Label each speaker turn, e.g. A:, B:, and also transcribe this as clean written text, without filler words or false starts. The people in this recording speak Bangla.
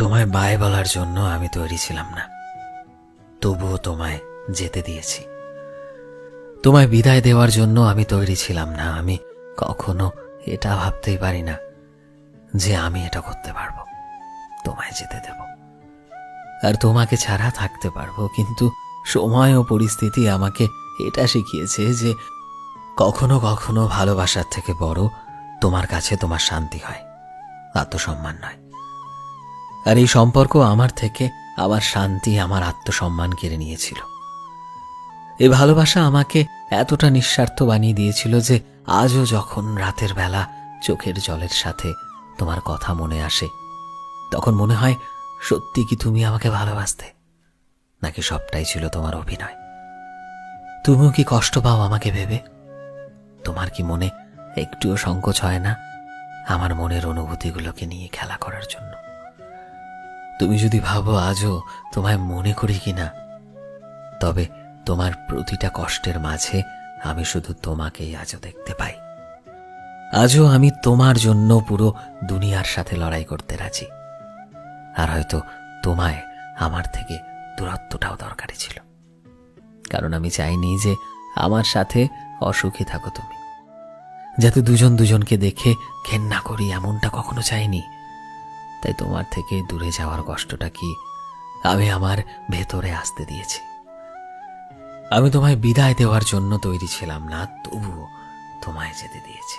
A: তোমায় বাই বলার জন্য আমি তৈরি ছিলাম না, তবুও তোমায় যেতে দিয়েছি। তোমায় বিদায় দেওয়ার জন্য আমি তৈরি ছিলাম না। আমি কখনো এটা ভাবতেই পারি না যে আমি এটা করতে পারবো, তোমায় যেতে দেব আর তোমাকে ছাড়া থাকতে পারবো। কিন্তু সময় ও পরিস্থিতি আমাকে এটা শিখিয়েছে যে কখনো কখনো ভালোবাসার থেকে বড় তোমার কাছে তোমার শান্তি হয়, আত্মসম্মান নয়। আর এই সম্পর্ক আমার থেকে আমার শান্তি, আমার আত্মসম্মান কেড়ে নিয়েছিল। এই ভালোবাসা আমাকে এতটা নিঃস্বার্থ বানিয়ে দিয়েছিল যে আজও যখন রাতের বেলা চোখের জলের সাথে তোমার কথা মনে আসে, তখন মনে হয় সত্যি কি তুমি আমাকে ভালোবাসতে, নাকি সবটাই ছিল তোমার অভিনয়। তুমিও কি কষ্ট পাও আমাকে ভেবে? তোমার কি মনে একটুও সংকোচ হয় না আমার মনের অনুভূতিগুলোকে নিয়ে খেলা করার জন্য? তুমি যদি ভাবো আজও তোমায় মনে করি কিনা, তবে তোমার প্রতিটা কষ্টের মাঝে আমি শুধু তোমাকেই আজও দেখতে পাই। আজও আমি তোমার জন্য পুরো দুনিয়ার সাথে লড়াই করতে রাজি। আর হয়তো তোমায় আমার থেকে দূরত্বটাও দরকারি ছিল, কারণ আমি চাইনি যে আমার সাথে অসুখী থাকো তুমি। যাতে দুজন দুজনকে দেখে ঘেন্না করি, এমনটা কখনো চাইনি। তাই তোমার থেকে দূরে যাওয়ার কষ্টটা কি আমি আমার ভেতরে আসতে দিয়েছি। আমি তোমায় বিদায় দেওয়ার জন্য তৈরি ছিলাম না, তবুও তোমায় যেতে দিয়েছি।